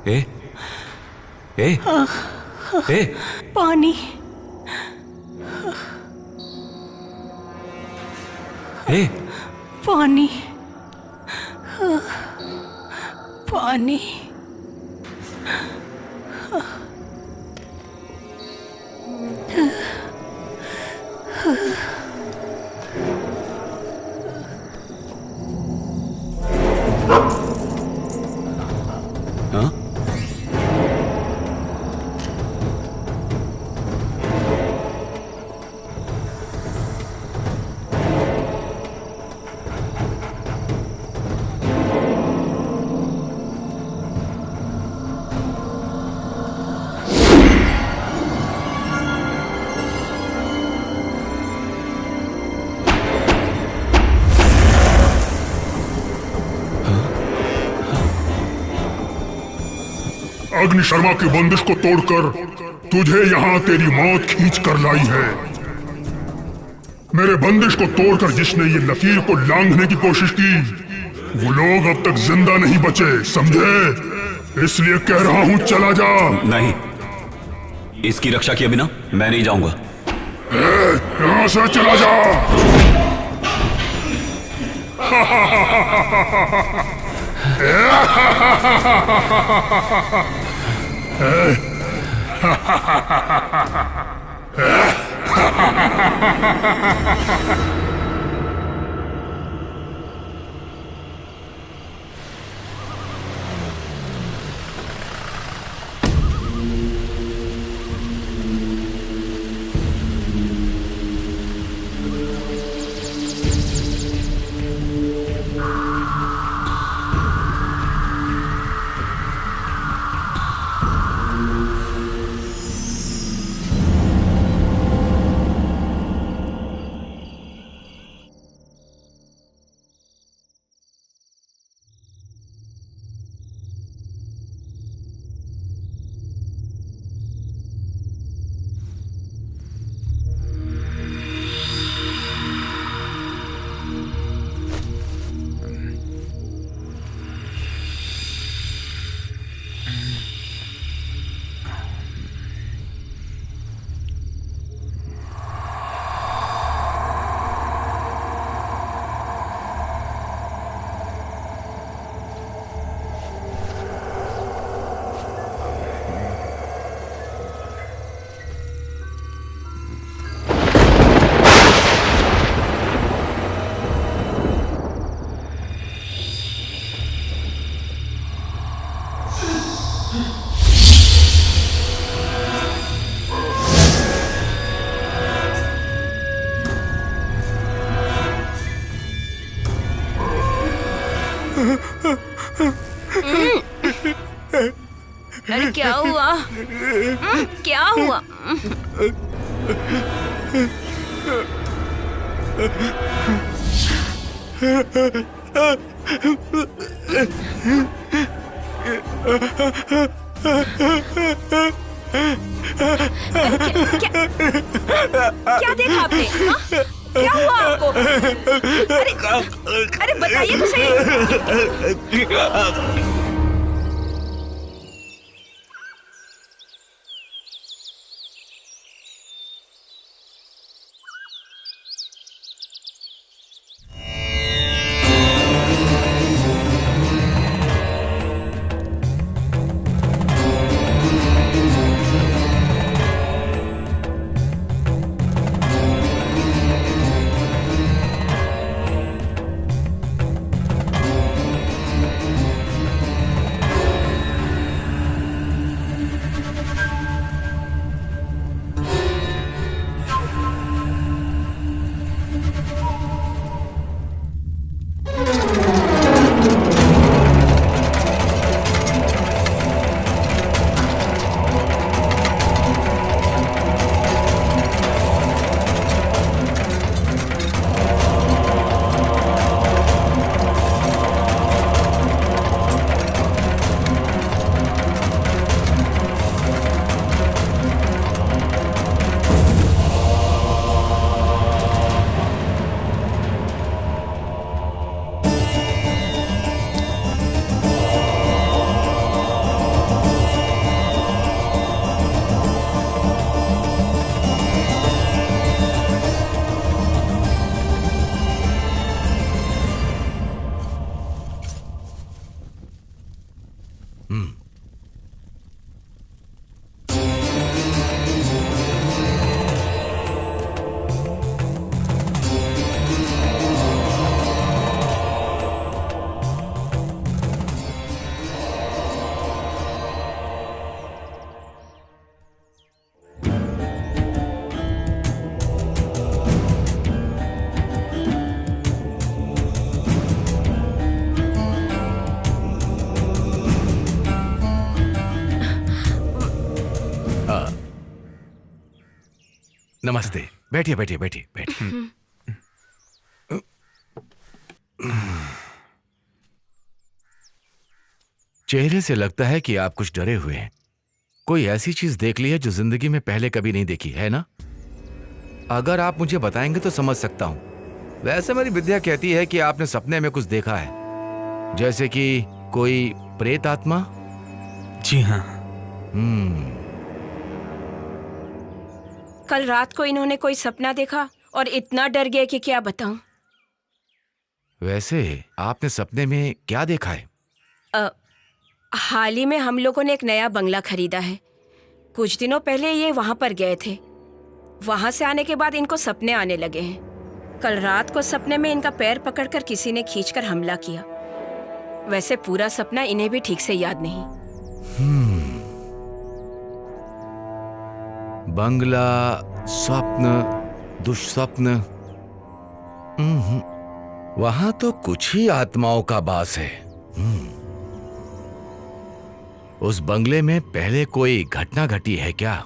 ए, ए, ए, पानी। ए, पानी। पानी। हाँ? अग्नि शर्मा की बंदिश को तोड़कर तुझे यहाँ तेरी मौत खींच कर लाई है। मेरे बंदिश को तोड़कर जिसने ये लकीर को लांघने की कोशिश की, वो लोग अब तक जिंदा नहीं बचे, समझे? इसलिए कह रहा हूँ चला जा। नहीं, इसकी रक्षा किए बिना मैं नहीं जाऊंगा। यहाँ से चला जा। अरे क्या हुआ? क्या हुआ? क्या देखा आपने? हाँ? क्या हुआ आपको? अरे बताइए तो सही। नमस्ते। बैठिए बैठिए बैठिए बैठिए। चेहरे से लगता है कि आप कुछ डरे हुए हैं। कोई ऐसी चीज देख ली है जो जिंदगी में पहले कभी नहीं देखी है ना? अगर आप मुझे बताएंगे तो समझ सकता हूं। वैसे मेरी विद्या कहती है कि आपने सपने में कुछ देखा है, जैसे कि कोई प्रेत आत्मा। जी हाँ। कल रात को इन्होंने कोई सपना देखा और इतना डर गए कि क्या बताऊं। वैसे आपने सपने में क्या देखा है? हाल ही में हम लोगों ने एक नया बंगला खरीदा है। कुछ दिनों पहले ये वहां पर गए थे। वहां से आने के बाद इनको सपने आने लगे हैं। कल रात को सपने में इनका पैर पकड़कर किसी ने खींचकर हमला किया। वैसे पूरा सपना इन्हें भी ठीक से याद नहीं। बंगला, स्वप्न, दुष्स्वप्न। वहां तो कुछ ही आत्माओं का वास है। उस बंगले में पहले कोई घटना घटी है क्या?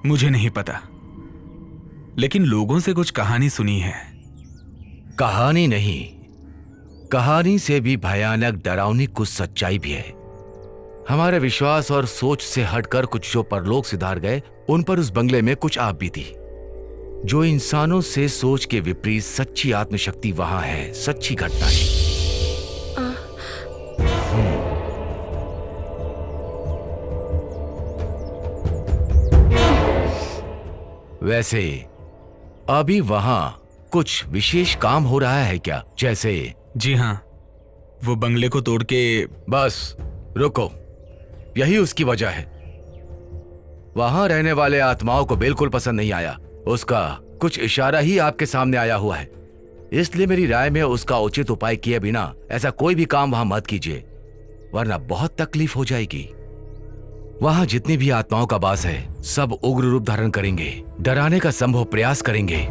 मुझे नहीं पता, लेकिन लोगों से कुछ कहानी सुनी है। कहानी नहीं, कहानी से भी भयानक डरावनी कुछ सच्चाई भी है। हमारे विश्वास और सोच से हटकर कुछ जो परलोक सिधार गए, उन पर उस बंगले में कुछ आप बीती। जो इंसानों से सोच के विपरीत सच्ची आत्मशक्ति वहां है, सच्ची घटना है। वैसे अभी वहां कुछ विशेष काम हो रहा है क्या? जैसे? जी हाँ, वो बंगले को तोड़ के। बस रुको, यही उसकी वजह है। वहां रहने वाले आत्माओं को बिल्कुल पसंद नहीं आया। उसका कुछ इशारा ही आपके सामने आया हुआ है। इसलिए मेरी राय में उसका उचित उपाय किए बिना ऐसा कोई भी काम वहां मत कीजिए, वरना बहुत तकलीफ हो जाएगी। वहां जितनी भी आत्माओं का वास है, सब उग्र रूप धारण करेंगे, डराने का संभव प्रयास करेंगे।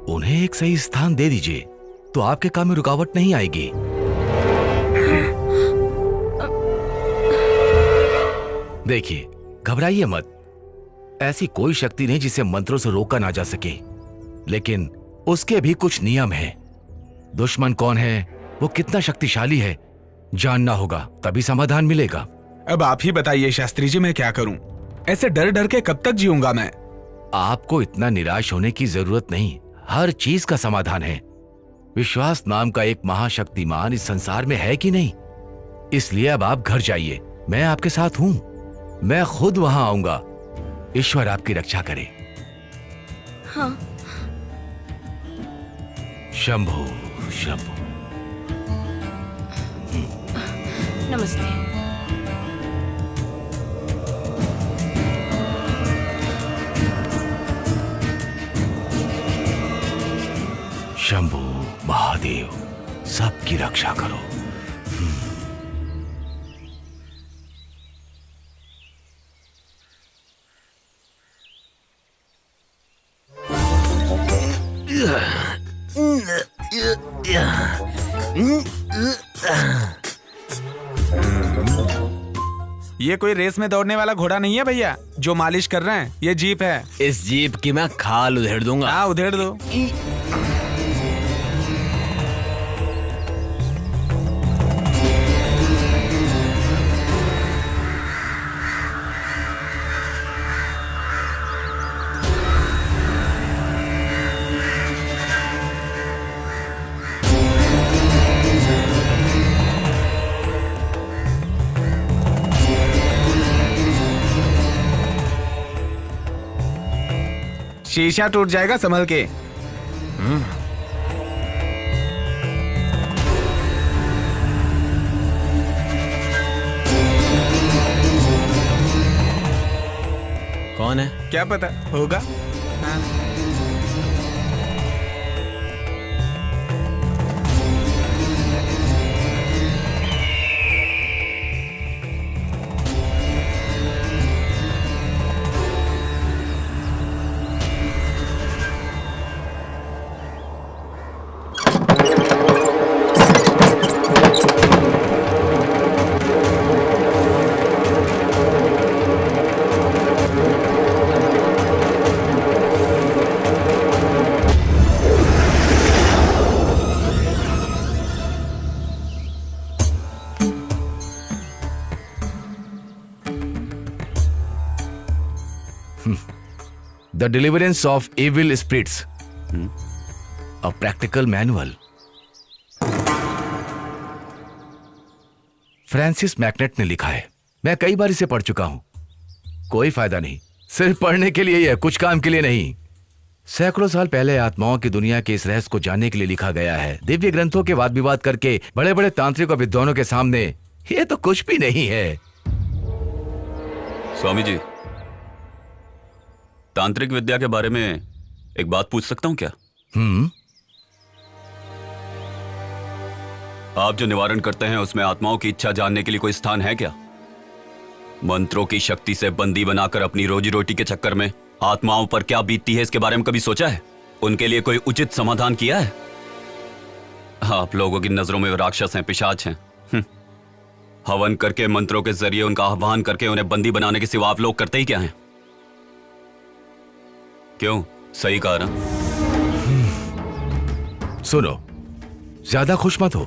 उन्हें एक सही स्थान दे दीजिए तो आपके काम में रुकावट नहीं आएगी। देखिए, घबराइए मत। ऐसी कोई शक्ति नहीं जिसे मंत्रों से रोका ना जा सके, लेकिन उसके भी कुछ नियम हैं। दुश्मन कौन है, वो कितना शक्तिशाली है, जानना होगा, तभी समाधान मिलेगा। अब आप ही बताइए शास्त्री जी, मैं क्या करूं? ऐसे डर डर के कब तक जीऊंगा मैं? आपको इतना निराश होने की जरूरत नहीं। हर चीज का समाधान है। विश्वास नाम का एक महाशक्तिमान इस संसार में है कि नहीं? इसलिए अब आप घर जाइए, मैं आपके साथ हूं। मैं खुद वहां आऊंगा। ईश्वर आपकी रक्षा करे। हाँ। शंभु शंभु। नमस्ते। शंभु महादेव, सबकी रक्षा करो। ये कोई रेस में दौड़ने वाला घोड़ा नहीं है भैया जो मालिश कर रहे हैं। ये जीप है। इस जीप की मैं खाल उधेड़ दूंगा। हाँ, उधेड़ दो। शीशा टूट जाएगा, संभल के। कौन है? क्या पता होगा। हाँ। The deliverance of evil spirits, a practical manual. Francis MacNutt ने लिखा है। मैं कई बार इसे पढ़ चुका हूं, कोई फायदा नहीं। सिर्फ पढ़ने के लिए ही है, कुछ काम के लिए नहीं। सैकड़ों साल पहले आत्माओं की दुनिया के इस रहस्य को जानने के लिए लिखा गया है। दिव्य ग्रंथों के वाद विवाद करके बड़े बड़े तांत्रिक और विद्वानों के सामने ये तो कुछ भी नहीं है। स्वामी जी, तांत्रिक विद्या के बारे में एक बात पूछ सकता हूं क्या? आप जो निवारण करते हैं उसमें आत्माओं की इच्छा जानने के लिए कोई स्थान है क्या? मंत्रों की शक्ति से बंदी बनाकर अपनी रोजी रोटी के चक्कर में आत्माओं पर क्या बीतती है इसके बारे में कभी सोचा है? उनके लिए कोई उचित समाधान किया है? आप लोगों की नजरों में वो राक्षस हैं, पिशाच हैं। हवन करके मंत्रों के जरिए उनका आह्वान करके उन्हें बंदी बनाने के सिवा आप लोग करते ही क्या हैं? क्यों? सही कहा ना? सुनो, ज्यादा खुश मत हो।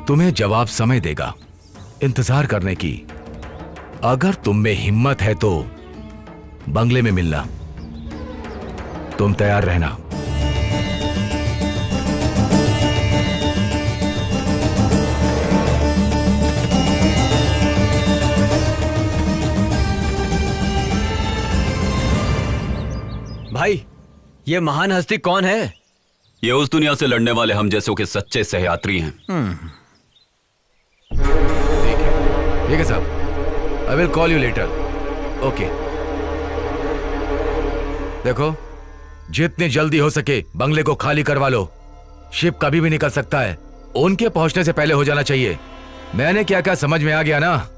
तुम्हें जवाब समय देगा, इंतजार करने की। अगर तुम में हिम्मत है तो बंगले में मिलना। तुम तैयार रहना। भाई, ये महान हस्ती कौन है? ये उस दुनिया से लड़ने वाले हम जैसों के सच्चे सहयात्री हैं। ठीक है साहब, I will call you later. Okay. देखो, जितनी जल्दी हो सके बंगले को खाली करवा लो। शिप कभी भी निकल सकता है, उनके पहुंचने से पहले हो जाना चाहिए। मैंने क्या क्या समझ में आ गया ना?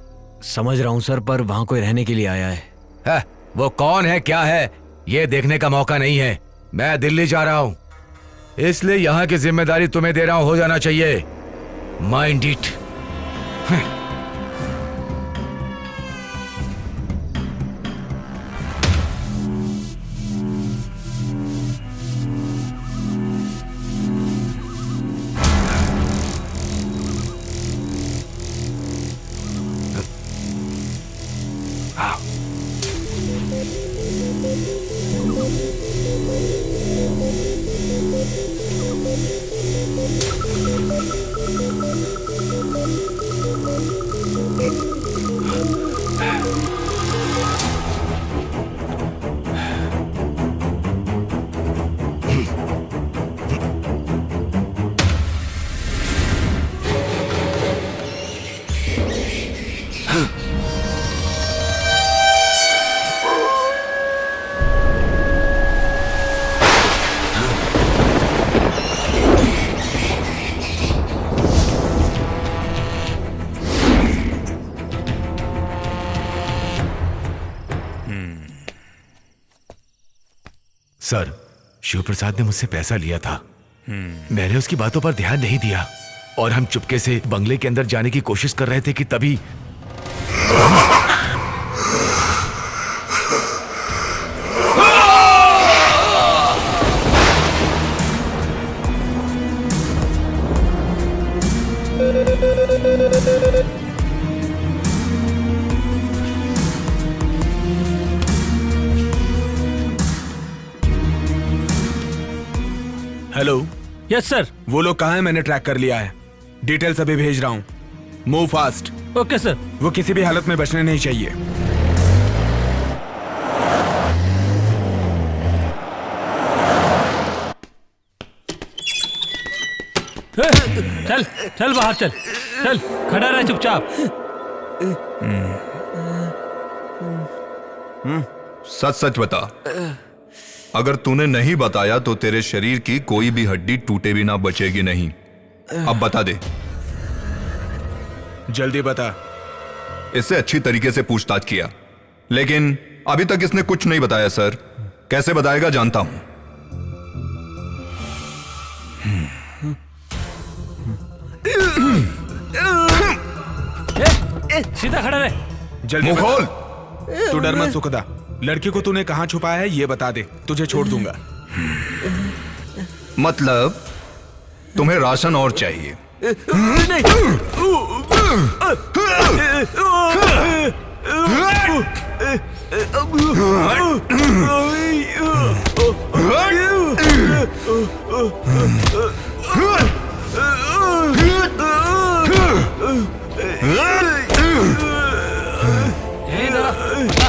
समझ रहा हूं सर, पर वहां कोई रहने के लिए आया है। वो कौन है, क्या है, ये देखने का मौका नहीं है। मैं दिल्ली जा रहा हूं, इसलिए यहां की जिम्मेदारी तुम्हें दे रहा हूं। हो जाना चाहिए। Mind it. सर, शिव प्रसाद ने मुझसे पैसा लिया था। मैंने उसकी बातों पर ध्यान नहीं दिया और हम चुपके से बंगले के अंदर जाने की कोशिश कर रहे थे कि तभी हेलो। Yes sir. वो लोग कहाँ हैं? मैंने ट्रैक कर लिया है। डिटेल्स अभी भेज रहा हूँ। Move fast. Okay sir. वो किसी भी हालत में बचने नहीं चाहिए। चल चल बाहर चल। चल खड़ा रह चुपचाप। सच सच बता। अगर तूने नहीं बताया तो तेरे शरीर की कोई भी हड्डी टूटे भी ना बचेगी नहीं। अब बता दे। जल्दी बता। इससे अच्छी तरीके से पूछताछ किया, लेकिन अभी तक इसने कुछ नहीं बताया सर। कैसे बताएगा जानता हूं। सीधा खड़ा रहे। जल्दी मुंह खोल। तू डर मत सुखदा। लड़की को तूने कहां छुपाया है ये बता दे, तुझे छोड़ दूंगा। मतलब तुम्हें राशन और चाहिए?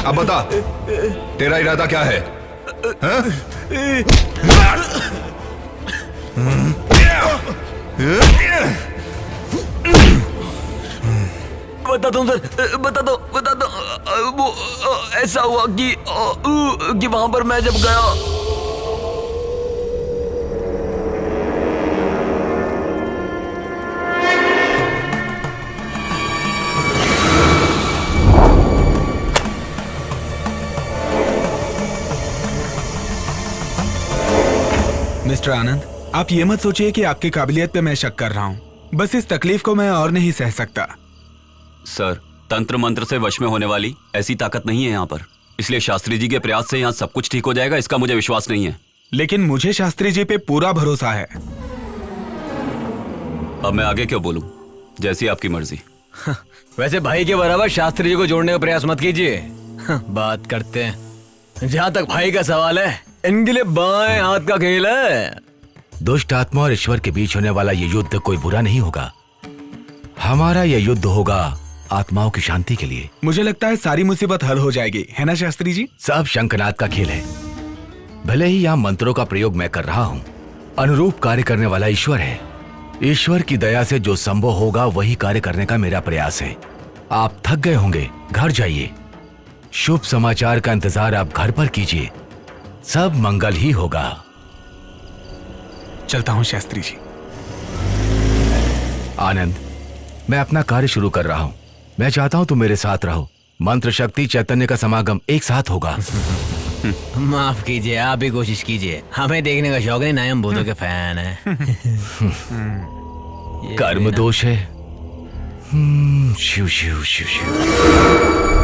अब बता, तेरा इरादा क्या है? हाँ? बताता हूँ सर, बताता हूँ। वो ऐसा हुआ कि वहां पर मैं जब गया। मिस्टर आनंद, आप ये मत सोचिए कि आपकी काबिलियत पे मैं शक कर रहा हूँ। बस इस तकलीफ को मैं और नहीं सह सकता। सर, तंत्र मंत्र से वश में होने वाली ऐसी ताकत नहीं है यहाँ पर, इसलिए शास्त्री जी के प्रयास से यहाँ सब कुछ ठीक हो जाएगा, इसका मुझे विश्वास नहीं है। लेकिन मुझे शास्त्री जी पे पूरा भरोसा है। अब मैं आगे क्यों बोलूं? जैसी आपकी मर्जी। वैसे भाई के बराबर शास्त्री जी को जोड़ने का प्रयास मत कीजिए। बात करते हैं। जहाँ तक भाई का सवाल है, इनके लिए बाएं हाथ का खेल है। दुष्ट आत्मा और ईश्वर के बीच होने वाला ये युद्ध कोई बुरा नहीं होगा। हमारा ये युद्ध होगा आत्माओं की शांति के लिए। मुझे लगता है सारी मुसीबत हल हो जाएगी, है ना शास्त्री जी? सब शंखनाद का खेल है। भले ही यहाँ मंत्रों का प्रयोग मैं कर रहा हूँ, अनुरूप कार्य करने वाला ईश्वर है। ईश्वर की दया से जो संभव होगा वही कार्य करने का मेरा प्रयास है। आप थक गए होंगे, घर जाइए। शुभ समाचार का इंतजार आप घर पर कीजिए, सब मंगल ही होगा। चलता हूँ शास्त्री जी। आनंद, मैं अपना कार्य शुरू कर रहा हूँ। मैं चाहता हूँ तुम मेरे साथ रहो। मंत्र शक्ति चैतन्य का समागम एक साथ होगा। माफ कीजिए, आप ही कोशिश कीजिए। हमें देखने का शौक नहीं, ना हम भूतों के फैन है। कर्म दोष है। शिव शिव शिव शिव।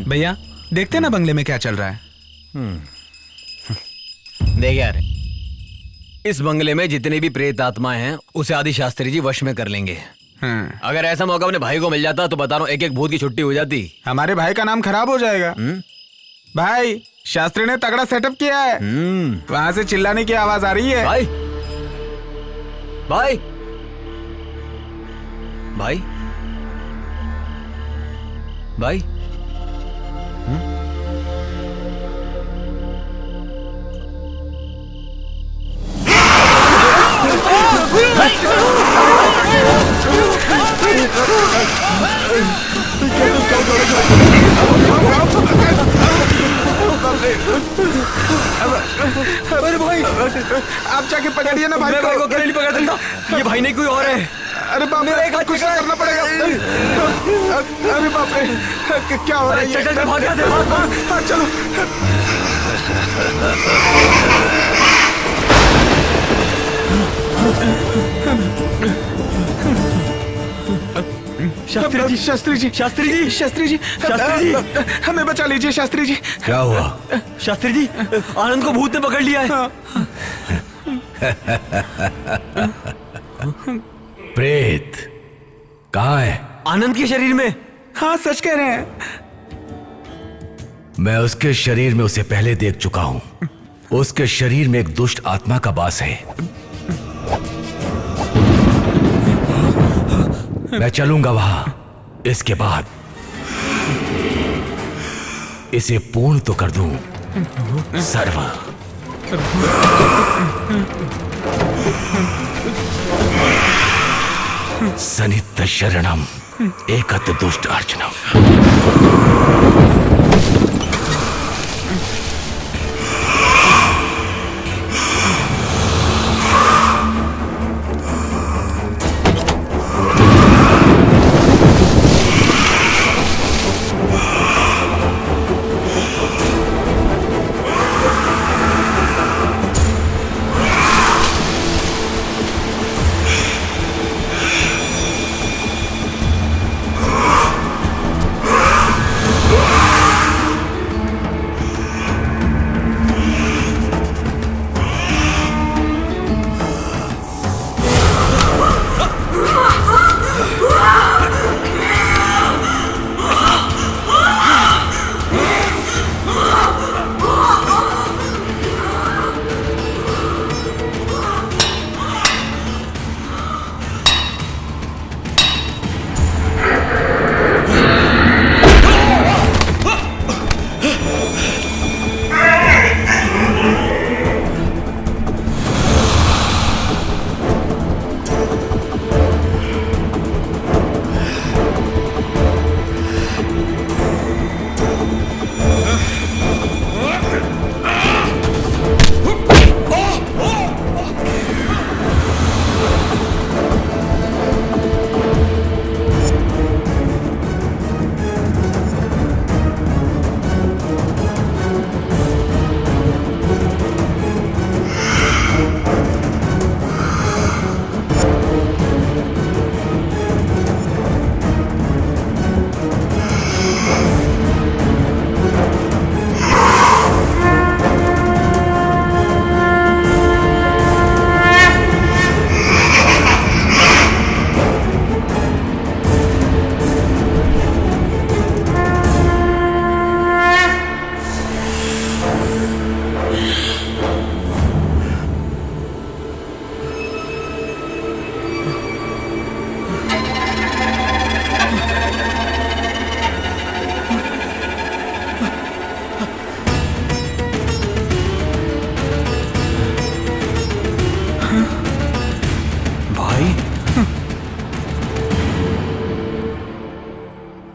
भैया देखते ना बंगले में क्या चल रहा है। देख यार, इस बंगले में जितने भी प्रेत आत्माएं हैं उसे आदि शास्त्री जी वश में कर लेंगे। अगर ऐसा मौका अपने भाई को मिल जाता तो बता रहा हूँ एक एक भूत की छुट्टी हो जाती। हमारे भाई का नाम खराब हो जाएगा। भाई, शास्त्री ने तगड़ा सेटअप किया है। वहां से चिल्लाने की आवाज आ रही है। भाई भाई भाई भाई अरे भाई, आप जाके पकड़िए ना भाई मैं भाई को अकेले नहीं पकड़ सकता। ये भाई नहीं कोई और है। अरे बाप रे, कुछ करना पड़ेगा। अरे बाप रे, क्या हो रहा है? चल भाग यहाँ से, भाग। चलो। शास्त्री जी, शास्त्री जी, शास्त्री जी, शास्त्री जी, शास्त्री जी, हमें बचा लीजिए शास्त्री जी। क्या हुआ? शास्त्री जी, आनंद को भूत ने पकड़ लिया है। प्रेत कहाँ है? आनंद के शरीर में। हाँ सच कह रहे हैं। मैं उसके शरीर में उसे पहले देख चुका हूं। उसके शरीर में एक दुष्ट आत्मा का वास है। मैं चलूंगा वहां। इसके बाद इसे पूर्ण तो कर दूं। सर्व सनित शरणम एकत दुष्ट अर्चनम।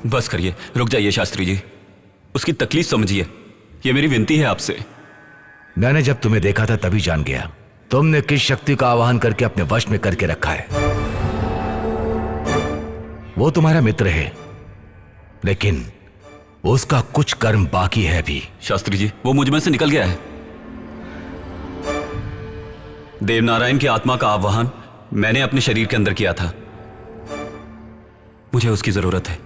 बस करिए, रुक जाइए शास्त्री जी। उसकी तकलीफ समझिए। ये मेरी विनती है आपसे। मैंने जब तुम्हें देखा था तभी जान गया तुमने किस शक्ति का आवाहन करके अपने वश में करके रखा है। वो तुम्हारा मित्र है, लेकिन उसका कुछ कर्म बाकी है अभी। शास्त्री जी, वो मुझ में से निकल गया है। देवनारायण की आत्मा का आवाहन मैंने अपने शरीर के अंदर किया था। मुझे उसकी जरूरत है।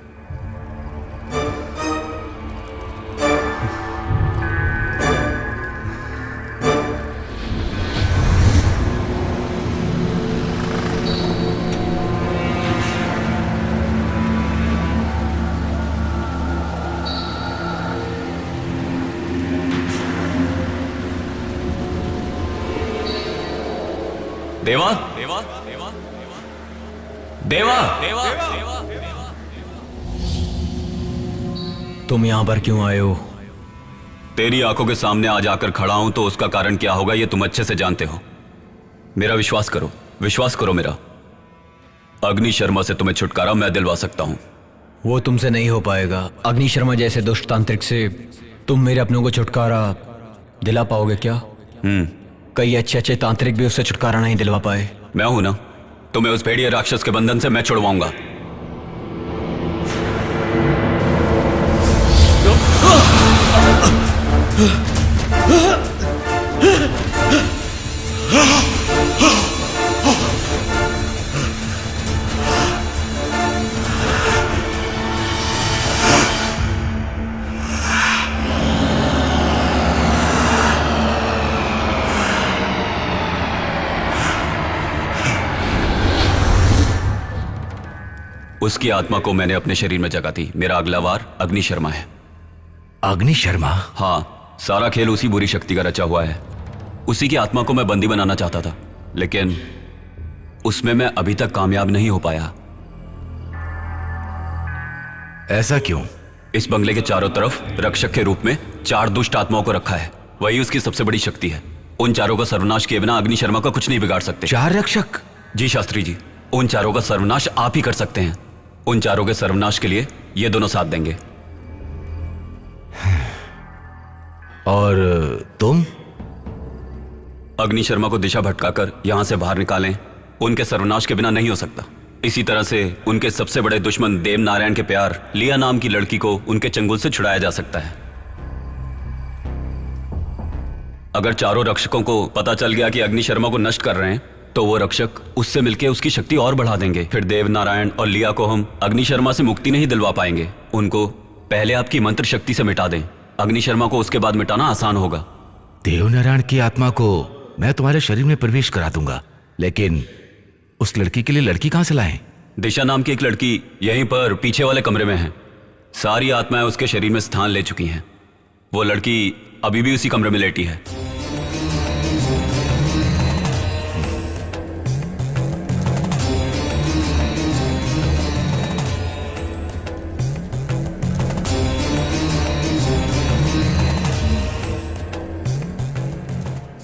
देवा देवा देवा देवा देवा देवा देवा। तुम यहां पर क्यों आए हो? तेरी आंखों के सामने आज आकर खड़ा हूं तो उसका कारण क्या होगा ये तुम अच्छे से जानते हो। मेरा विश्वास करो, विश्वास करो मेरा। अग्नि शर्मा से तुम्हें छुटकारा मैं दिलवा सकता हूं। वो तुमसे नहीं हो पाएगा। अग्नि शर्मा जैसे दुष्ट तांत्रिक से तुम मेरे अपनों को छुटकारा दिला पाओगे क्या? कई अच्छे अच्छे तांत्रिक भी उससे छुटकारा नहीं दिलवा पाए। मैं हूं ना, तुम्हें उस भेड़िए राक्षस के बंधन से मैं छुड़वाऊंगा। उसकी आत्मा को मैंने अपने शरीर में जगा दी। मेरा अगला वार अग्नि शर्मा है। अग्नि शर्मा? हाँ, सारा खेल उसी बुरी शक्ति का रचा हुआ है। उसी की आत्मा को मैं बंदी बनाना चाहता था, लेकिन उसमें मैं अभी तक कामयाब नहीं हो पाया। ऐसा क्यों? इस बंगले के चारों तरफ रक्षक के रूप में 4 दुष्ट आत्माओं को रखा है। वही उसकी सबसे बड़ी शक्ति है। उन चारों का सर्वनाश किए बिना अग्नि शर्मा का कुछ नहीं बिगाड़ सकते। 4 रक्षक? जी शास्त्री जी, उन चारों का सर्वनाश आप ही कर सकते हैं। उन चारों के सर्वनाश के लिए ये दोनों साथ देंगे। और तुम? अग्नि शर्मा को दिशा भटकाकर यहां से बाहर निकालें। उनके सर्वनाश के बिना नहीं हो सकता। इसी तरह से उनके सबसे बड़े दुश्मन देव नारायण के प्यार लिया नाम की लड़की को उनके चंगुल से छुड़ाया जा सकता है। अगर चारों रक्षकों को पता चल गया कि अग्नि शर्मा को नष्ट कर रहे हैं, तो वो रक्षक उससे मिलकर उसकी शक्ति और बढ़ा देंगे। फिर देव नारायण और लिया को हम अग्नि शर्मा से मुक्ति नहीं दिलवा पाएंगे। उनको पहले आपकी मंत्र शक्ति से मिटा दें। अग्नि शर्मा को उसके बाद मिटाना आसान होगा। देव नारायण की आत्मा को मैं तुम्हारे शरीर में प्रवेश करा दूंगा, लेकिन उस लड़की के लिए लड़की कहां से लाएं? दिशा नाम की एक लड़की यहीं पर पीछे वाले कमरे में है। सारी आत्माएं उसके शरीर में स्थान ले चुकी हैं। वो लड़की अभी भी उसी कमरे में लेटी है।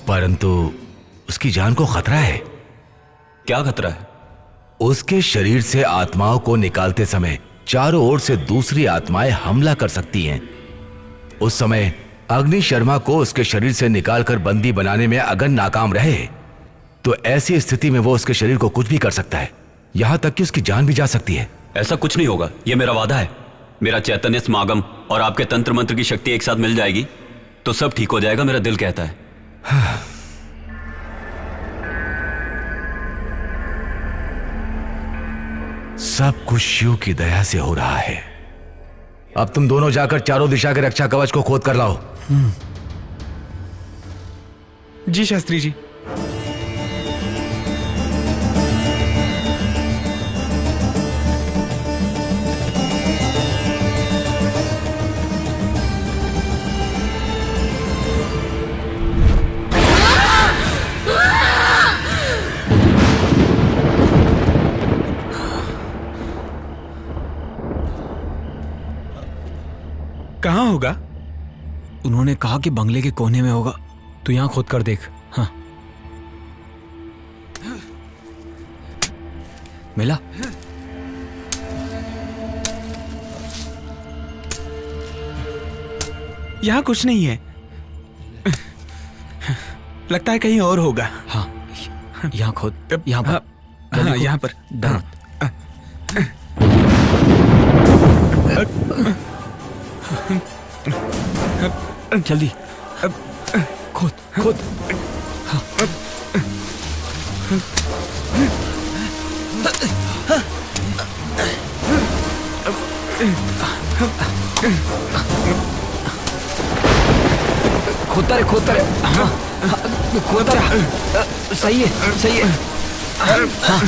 परंतु उसकी जान को खतरा है। क्या खतरा है? उसके शरीर से आत्माओं को निकालते समय चारों ओर से दूसरी आत्माएं हमला कर सकती हैं। उस समय अग्नि शर्मा को उसके शरीर से निकालकर बंदी बनाने में अगर नाकाम रहे, तो ऐसी स्थिति में वो उसके शरीर को कुछ भी कर सकता है, यहां तक कि उसकी जान भी जा सकती है। ऐसा कुछ नहीं होगा, यह मेरा वादा है। मेरा चैतन्य समागम और आपके तंत्र मंत्र की शक्ति एक साथ मिल जाएगी तो सब ठीक हो जाएगा, मेरा दिल कहता है। सब कुछ शिव की दया से हो रहा है। अब तुम दोनों जाकर चारों दिशा के रक्षा कवच को खोद कर लाओ। जी शास्त्री जी। कहाँ होगा? उन्होंने कहा कि बंगले के कोने में होगा। तू यहां खोद कर देख। हाँ, मिला? यहाँ कुछ नहीं है। लगता है कहीं और होगा। हाँ, यहाँ खोद। यहाँ पर। हाँ, यहाँ पर। जल्दी खोद खोद। हाँ। खोदता रहे, खोदता रहे। हाँ, खोदता रहा। सही है, सही है। हाँ,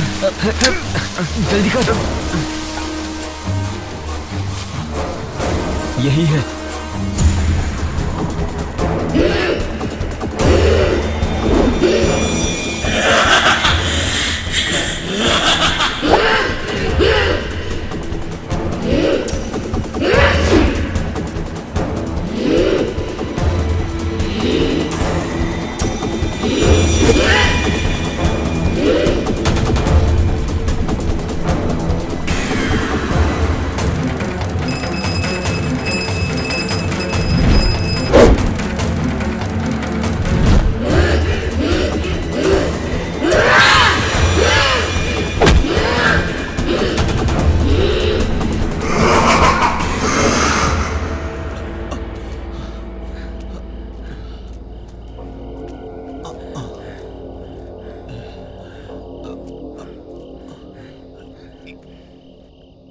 जल्दी कर। यही है।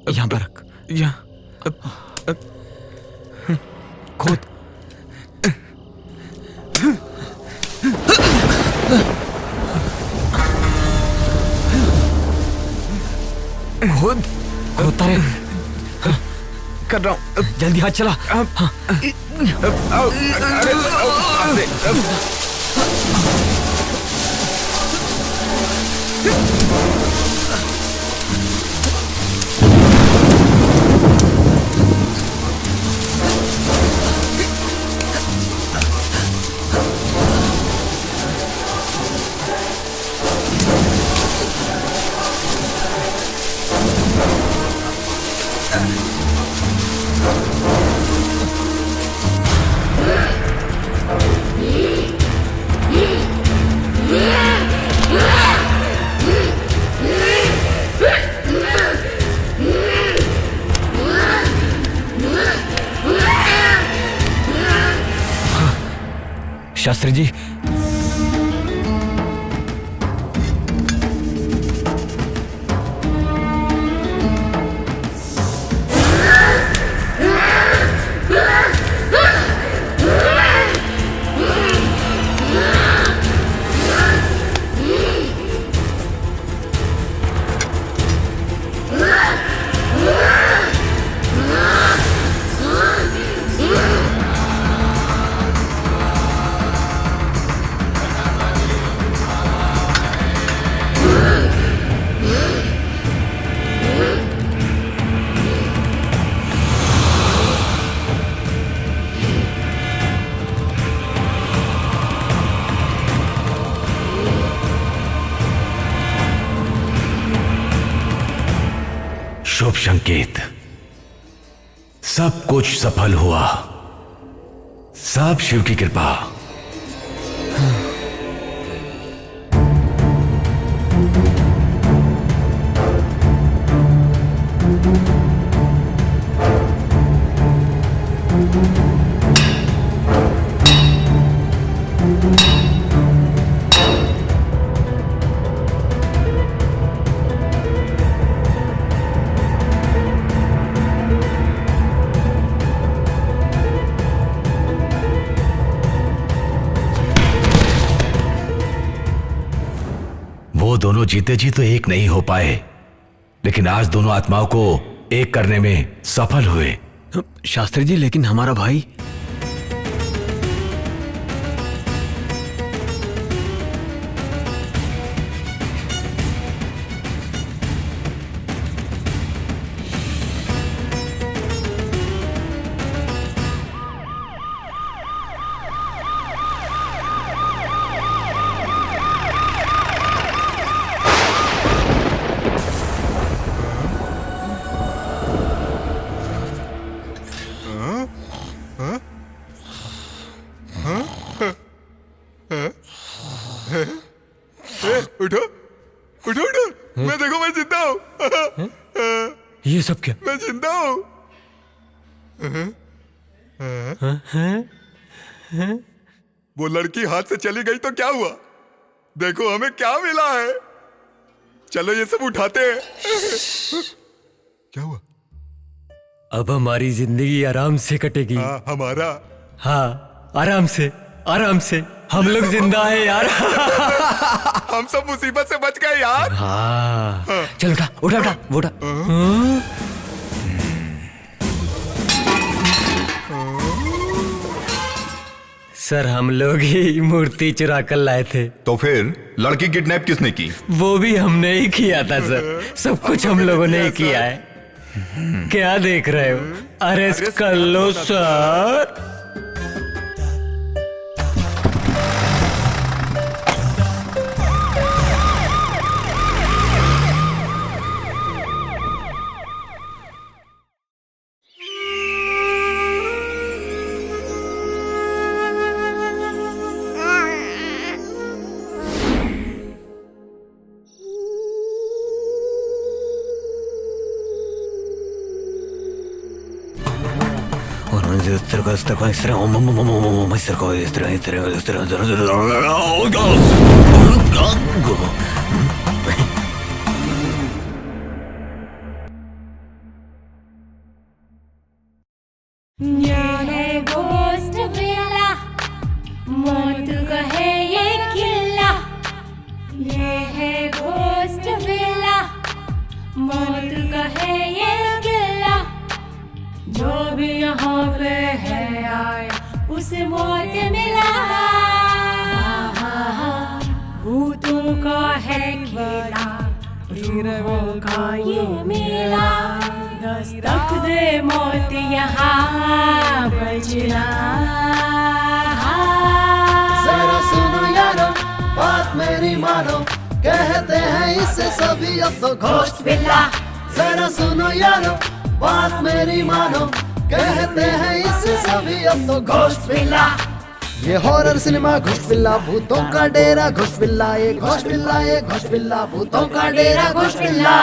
यहाँ पर रख। यहाँ खोद। खोद। होता है। कर रहा हूँ। जल्दी हाथ चला। शास्त्री जी, शुभ संकेत। सब कुछ सफल हुआ। सब शिव की कृपा। वो दोनों जीते जी तो एक नहीं हो पाए, लेकिन आज दोनों आत्माओं को एक करने में सफल हुए। शास्त्री जी, लेकिन हमारा भाई। उठो उठो उठो, मैं देखो, मैं जिंदा हूँ। ये सब क्या? मैं जिंदा हूँ। वो लड़की हाथ से चली गई तो क्या हुआ? देखो हमें क्या मिला है। चलो ये सब उठाते हैं। क्या हुआ? अब हमारी जिंदगी आराम से कटेगी। हमारा? हाँ, आराम से, आराम से। हम लोग जिंदा है यार। हम सब मुसीबत से बच गए यार। हाँ। चल उठा उठा उठा वो उठा। सर, हम लोग ही मूर्ति चुरा कर लाए थे। तो फिर लड़की किडनैप किसने की? वो भी हमने ही किया था सर। सब कुछ हम लोगों ने ही किया है। क्या देख रहे हो? अरेस्ट कर लो सर। गोस्ट बेला मोटू कहे ये किल्ला, ये है गोस्ट बेला मोटू कहे ये ये मिला, भूतों का है खेला, रूहों का ये मेला, दस्तक दे मौत यहाँ बजना। जरा सुनो यारो, बात मेरी मानो, कहते हैं इससे सभी अब तो घोस्ट विला। जरा सुनो यारो, बात मेरी मानो, कहते हैं इससे सभी अब तो घोस्ट विला। ये हॉरर सिनेमा घोस्ट विला, भूतों का डेरा घोस्ट विला, ये घोस्ट विला, ये घोस्ट विला, भूतों का डेरा घोस्ट विला।